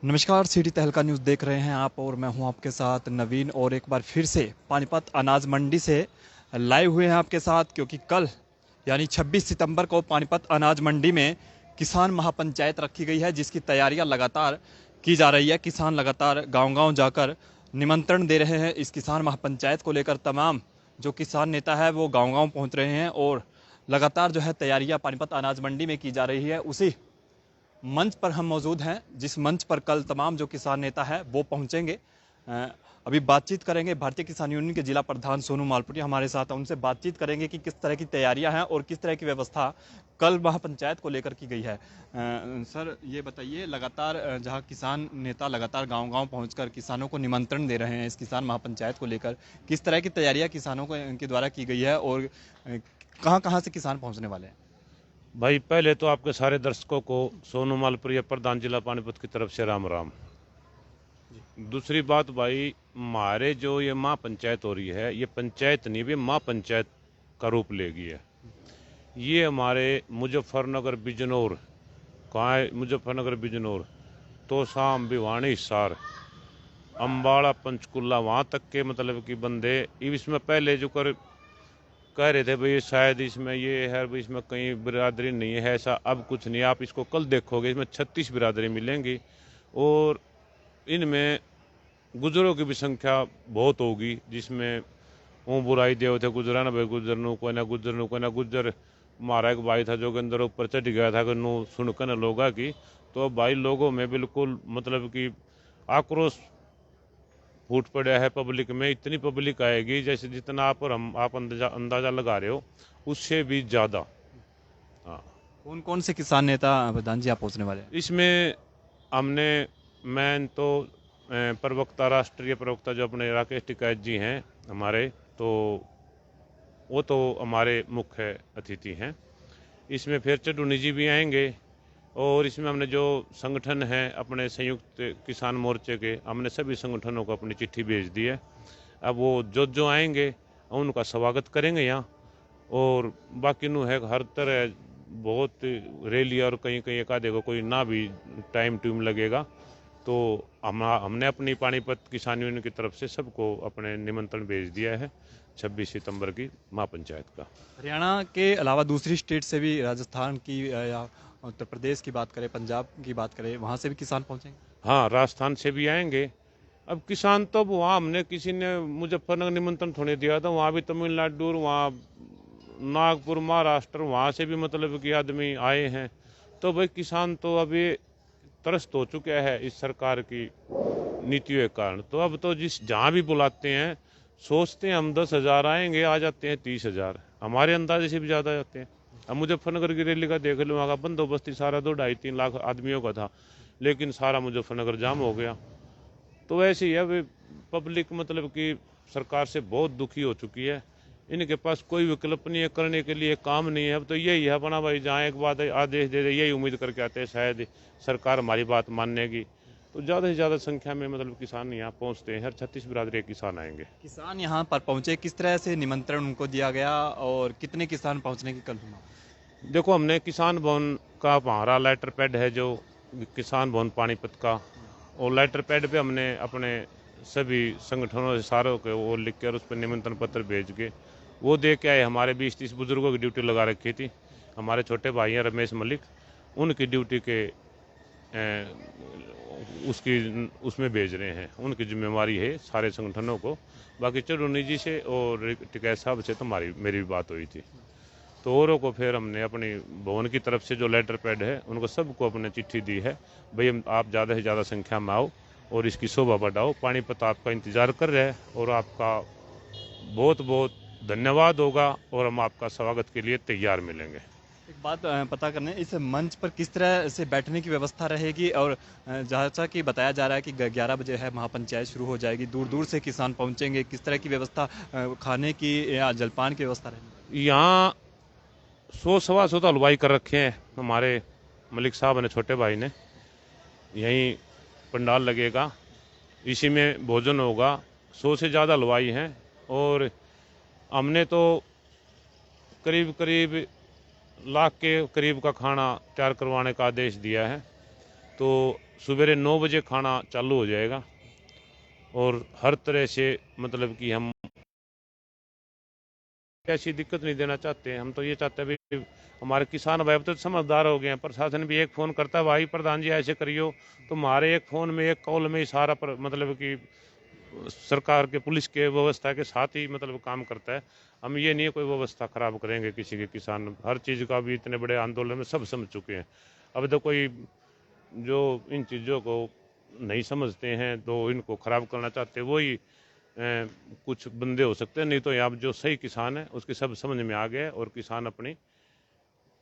नमस्कार, सिटी तहलका न्यूज़ देख रहे हैं आप और मैं हूं आपके साथ नवीन। और एक बार फिर से पानीपत अनाज मंडी से लाइव हुए हैं आपके साथ, क्योंकि कल यानी 26 सितंबर को पानीपत अनाज मंडी में किसान महापंचायत रखी गई है, जिसकी तैयारियां लगातार की जा रही है। किसान लगातार गांव-गांव जाकर निमंत्रण दे रहे हैं। इस किसान महापंचायत को लेकर तमाम जो किसान नेता है वो गाँव-गाँव पहुँच रहे हैं और लगातार जो है तैयारियाँ पानीपत अनाज मंडी में की जा रही है। उसी मंच पर हम मौजूद हैं, जिस मंच पर कल तमाम जो किसान नेता है वो पहुंचेंगे। अभी बातचीत करेंगे, भारतीय किसान यूनियन के जिला प्रधान सोनू मालपुरी हमारे साथ हैं। उनसे बातचीत करेंगे कि किस तरह की तैयारियां हैं और किस तरह की व्यवस्था कल महापंचायत को लेकर की गई है। सर, ये बताइए, लगातार जहां किसान नेता लगातार गांव-गांव पहुंचकर किसानों को निमंत्रण दे रहे हैं इस किसान महापंचायत को लेकर, किस तरह की तैयारियां किसानों को इनके द्वारा की गई है और कहां-कहां से किसान पहुंचने वाले हैं? भाई, पहले तो आपके सारे दर्शकों को सोनू मालपुरिया प्रधान जिला पानीपत की तरफ से राम राम। दूसरी बात भाई, हमारे जो ये माँ पंचायत हो रही है, ये पंचायत नहीं, ये माँ पंचायत का रूप लेगी है। ये हमारे मुजफ्फरनगर बिजनौर, कहाँ है मुजफ्फरनगर बिजनौर, तोशाम, भिवानी, हिसार, अम्बाड़ा, पंचकुला, वहाँ तक के मतलब कि बंदे इसमें पहले जो कह रहे थे भाई शायद इसमें ये है, भाई इसमें कहीं बिरादरी नहीं है, ऐसा अब कुछ नहीं। आप इसको कल देखोगे, इसमें 36 बिरादरी मिलेंगी और इनमें गुजरों की भी संख्या बहुत होगी, जिसमें वो बुराई देव थे गुजरा ना भाई, गुजर नु कोई ना गुजर। हमारा एक भाई था जो के अंदर ऊपर चढ़ गया था कि नू सुनकर न लोगा की। तो भाई लोगों में बिल्कुल मतलब कि आक्रोश फूट पड़ा है। पब्लिक में इतनी पब्लिक आएगी जैसे जितना आप अंदाजा लगा रहे हो, उससे भी ज़्यादा। हाँ, कौन कौन से किसान नेता प्रधान जी आप पहुंचने वाले हैं? इसमें हमने मैन तो प्रवक्ता, राष्ट्रीय प्रवक्ता जो अपने राकेश टिकैत जी हैं हमारे, तो वो तो हमारे मुख्य अतिथि हैं। इसमें फिर चडूनी जी भी आएंगे और इसमें हमने जो संगठन है अपने संयुक्त किसान मोर्चे के, हमने सभी संगठनों को अपनी चिट्ठी भेज दी है। अब वो जो आएंगे उनका स्वागत करेंगे यहाँ। और बाकी नु है हर तरह बहुत रैली और कहीं कहीं एक आधे को कोई ना भी टाइम लगेगा। तो हमने अपनी पानीपत किसान यूनियन की तरफ से सबको अपने निमंत्रण भेज दिया है 26 सितंबर की महापंचायत का। हरियाणा के अलावा दूसरी स्टेट से भी, राजस्थान की या उत्तर प्रदेश की बात करें, पंजाब की बात करें, वहाँ से भी किसान पहुँचेंगे? हाँ, राजस्थान से भी आएंगे। अब किसान तो वहाँ हमने किसी ने मुजफ्फरनगर निमंत्रण थोड़े दिया था, वहाँ भी तमिलनाडु, वहाँ नागपुर, महाराष्ट्र, वहाँ से भी मतलब कि आदमी आए हैं। तो भाई किसान तो अभी त्रस्त हो चुके हैं इस सरकार की नीतियों के कारण। तो अब तो जिस जहाँ भी बुलाते हैं, सोचते हैं हम 10,000 आएंगे, आ जाते हैं 30,000, हमारे अंदाजे से भी ज़्यादा जाते हैं। अब मुजफ्फरनगर की रैली का देख लो, वहाँ का बंदोबस्ती सारा 2-2.5-3 लाख आदमियों का था, लेकिन सारा मुजफ्फरनगर जाम हो गया। तो वैसे ही है, पब्लिक मतलब कि सरकार से बहुत दुखी हो चुकी है। इनके पास कोई विकल्प नहीं है, करने के लिए काम नहीं है। अब तो यही है अपना भाई, जहाँ एक बात आदेश दे दे, यही उम्मीद करके आते हैं शायद सरकार हमारी बात मानेगी। तो ज़्यादा से ज़्यादा संख्या में मतलब किसान यहाँ पहुँचते हैं, हर 36 बिरादरी के किसान आएंगे। किसान यहाँ पर पहुँचे, किस तरह से निमंत्रण उनको दिया गया और कितने किसान पहुँचने की कल? देखो, हमने किसान भवन का हमारा लेटर पैड है जो किसान भवन पानीपत का, और लेटर पैड पे हमने अपने सभी संगठनों से सारों के वो लिख कर उस पर निमंत्रण पत्र भेज के वो दे के आए। हमारे 20-30 बुजुर्गों की ड्यूटी लगा रखी थी। हमारे छोटे भाई हैं रमेश मलिक, उनकी ड्यूटी के उसमें भेज रहे हैं। उनकी जिम्मेवारी है सारे संगठनों को। बाकी चडूनी जी से और टिकैत साहब से तो मेरी भी बात हुई थी। तो औरों को फिर हमने अपनी भवन की तरफ से जो लेटर पैड है उनको सबको अपने चिट्ठी दी है, भाई आप ज़्यादा से ज़्यादा संख्या में आओ और इसकी शोभा बढ़ाओ। पानीपत आपका इंतज़ार कर रहे हैं और आपका बहुत बहुत धन्यवाद होगा और हम आपका स्वागत के लिए तैयार मिलेंगे। एक बात पता करने, इस मंच पर किस तरह से बैठने की व्यवस्था रहेगी? और जैसा कि बताया जा रहा है कि 11 बजे है महापंचायत शुरू हो जाएगी, दूर दूर से किसान पहुंचेंगे, किस तरह की व्यवस्था, खाने की या जलपान की व्यवस्था रहेगी? यहाँ 100-125 तो हलवाई कर रखे हैं हमारे मलिक साहब ने, छोटे भाई ने। यहीं पंडाल लगेगा, इसी में भोजन होगा। 100 से ज़्यादा हलवाई हैं और हमने तो करीब करीब लाख के करीब का खाना तैयार करवाने का आदेश दिया है। तो सवेरे 9 बजे खाना चालू हो जाएगा और हर तरह से मतलब कि हम ऐसी दिक्कत नहीं देना चाहते हैं। हम तो ये चाहते हैं भी हमारे किसान भाई अब तो समझदार हो गए हैं। प्रशासन भी एक फ़ोन करता है, भाई प्रधान जी ऐसे करियो, तो हमारे एक फ़ोन में एक कॉल में ही सारा मतलब कि सरकार के पुलिस के व्यवस्था के साथ ही मतलब काम करता है। हम ये नहीं कोई व्यवस्था खराब करेंगे किसी के। किसान हर चीज़ का भी इतने बड़े आंदोलन में सब समझ चुके हैं। अब तो कोई जो इन चीज़ों को नहीं समझते हैं तो इनको खराब करना चाहते हैं, वही कुछ बंदे हो सकते हैं। नहीं तो यहाँ जो सही किसान है उसकी सब समझ में आ गया और किसान अपनी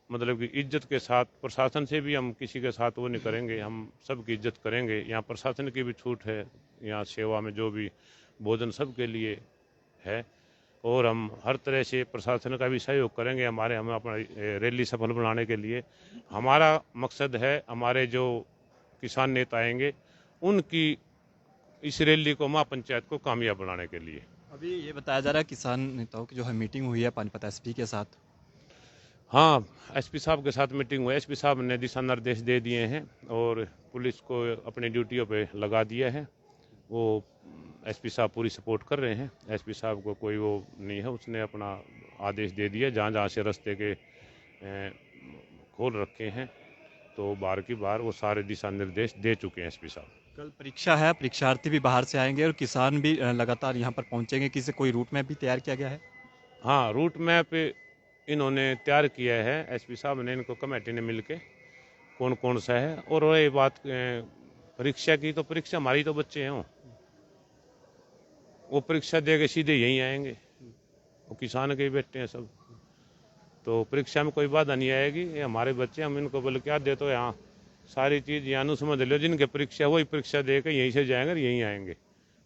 मतलब कि इज्जत के साथ, प्रशासन से भी हम किसी के साथ वो नहीं करेंगे, हम सबकी इज्जत करेंगे। यहाँ प्रशासन की भी छूट है, यहाँ सेवा में जो भी भोजन सबके लिए है और हम हर तरह से प्रशासन का भी सहयोग करेंगे। हम अपना रैली सफल बनाने के लिए हमारा मकसद है, हमारे जो किसान नेता आएंगे उनकी इस रैली को महापंचायत को कामयाब बनाने के लिए। अभी ये बताया जा रहा है किसान नेताओं की जो है मीटिंग हुई है पानीपत एसपी के साथ। हाँ, एसपी साहब के साथ मीटिंग हुई। एसपी साहब ने दिशा निर्देश दे दिए हैं और पुलिस को अपनी ड्यूटियों पे लगा दिया है। वो एसपी साहब पूरी सपोर्ट कर रहे हैं। एसपी साहब को कोई वो नहीं है, उसने अपना आदेश दे दिया। जहाँ जहाँ से रास्ते के खोल रखे हैं तो बार की बार वो सारे दिशा निर्देश दे चुके हैं एसपी साहब। कल परीक्षा है, परीक्षार्थी भी बाहर से आएंगे और किसान भी लगातार यहाँ पर पहुँचेंगे। किसी कोई रूट मैप भी तैयार किया गया है? हाँ, रूट मैप इन्होंने तैयार किया है। एसपी साहब ने इनको कमेटी ने मिलके कौन कौन सा है। और ये बात परीक्षा की, तो परीक्षा हमारी तो बच्चे हैं वो परीक्षा दे के सीधे यहीं आएंगे। वो किसान के ही बेटे हैं सब, तो परीक्षा में कोई बाधा नहीं आएगी। ये हमारे बच्चे, हम इनको बोले क्या दे तो यहाँ सारी चीज़ यहाँ समझ लो। जिनके परीक्षा वही परीक्षा दे के यहीं से जाएंगे और यहीं आएंगे।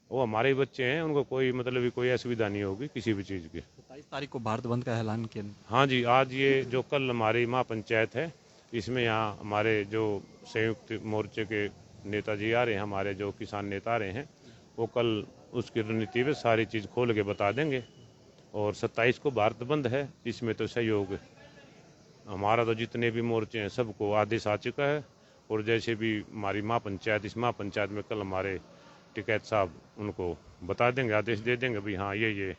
वो हमारे ही बच्चे हैं, उनको कोई मतलब कोई असुविधा नहीं होगी किसी भी चीज़ की। 27 तारीख को भारत बंद का ऐलान किया। हाँ जी, आज ये जो कल हमारी महापंचायत है, इसमें यहाँ हमारे जो संयुक्त मोर्चे के नेताजी आ रहे हैं, हमारे जो किसान नेता आ रहे हैं, वो कल उसकी रणनीति में सारी चीज़ खोल के बता देंगे। और 27 को भारत बंद है, इसमें तो सहयोग हमारा तो जितने भी मोर्चे हैं सबको आदेश आ चुका है। और जैसे भी हमारी महापंचायत, इस महापंचायत में कल हमारे टिकैत साहब उनको बता देंगे, आदेश दे देंगे भी हाँ ये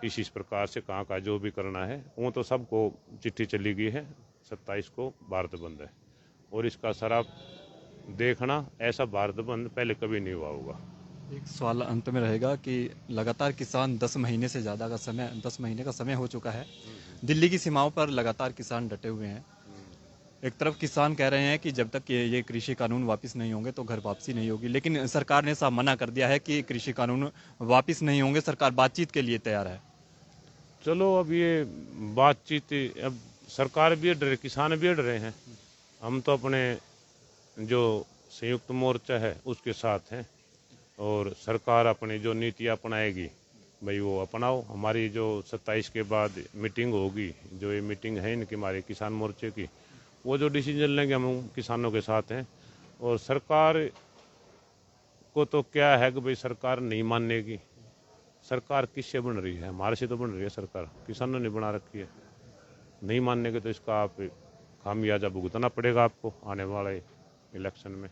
इस प्रकार से कहाँ जो भी करना है। वो तो सबको चिट्ठी चली गई है, 27 को भारत बंद है। और इसका शराब देखना, ऐसा भारत बंद पहले कभी नहीं हुआ होगा। एक सवाल अंत में रहेगा कि लगातार किसान 10 महीने से ज़्यादा का समय, 10 महीने का समय हो चुका है, दिल्ली की सीमाओं पर लगातार किसान डटे हुए हैं। एक तरफ किसान कह रहे हैं कि जब तक ये कृषि कानून वापस नहीं होंगे तो घर वापसी नहीं होगी, लेकिन सरकार ने साफ मना कर दिया है कि कृषि कानून वापस नहीं होंगे। सरकार बातचीत के लिए तैयार है। चलो अब ये बातचीत, अब सरकार भी अड़ रही, किसान भी अड़ रहे हैं। हम तो अपने जो संयुक्त मोर्चा है उसके साथ हैं और सरकार अपनी जो नीति अपनाएगी भाई वो अपनाओ। हमारी जो 27 के बाद मीटिंग होगी, जो ये मीटिंग है इनकी हमारे किसान मोर्चे की, वो जो डिसीजन लेंगे हम किसानों के साथ हैं। और सरकार को तो क्या है कि भाई सरकार नहीं मानेगी। सरकार किससे बन रही है? हमारे से तो बन रही है सरकार, किसानों ने बना रखी है। नहीं मानने के तो इसका आप खामियाजा भुगतना पड़ेगा आपको आने वाले इलेक्शन में।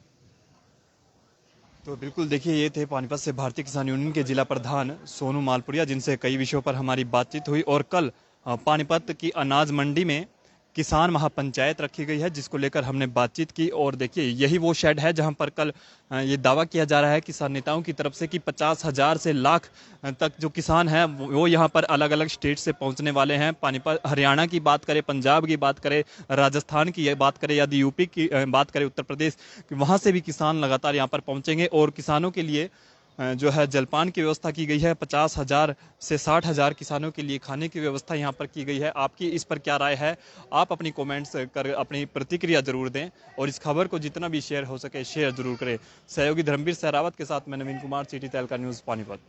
तो बिल्कुल देखिए, ये थे पानीपत से भारतीय किसान यूनियन के जिला प्रधान सोनू मालपुरिया, जिनसे कई विषयों पर हमारी बातचीत हुई। और कल पानीपत की अनाज मंडी में किसान महापंचायत रखी गई है, जिसको लेकर हमने बातचीत की। और देखिए, यही वो शेड है जहां पर कल ये दावा किया जा रहा है किसान नेताओं की तरफ से कि 50,000 से लाख तक जो किसान हैं वो यहां पर अलग अलग स्टेट से पहुंचने वाले हैं। पानीपत, हरियाणा की बात करें, पंजाब की बात करें, राजस्थान की बात करें, यदि यूपी की बात करें, उत्तर प्रदेश, वहां से भी किसान लगातार यहाँ पर पहुंचेंगे। और किसानों के लिए जो है जलपान की व्यवस्था की गई है। 50,000 से 60,000 किसानों के लिए खाने की व्यवस्था यहाँ पर की गई है। आपकी इस पर क्या राय है? आप अपनी कमेंट्स कर अपनी प्रतिक्रिया जरूर दें और इस खबर को जितना भी शेयर हो सके शेयर जरूर करें। सहयोगी धर्मवीर सहरावत के साथ मैं नवीन कुमार, सिटी तहलका न्यूज़, पानीपत।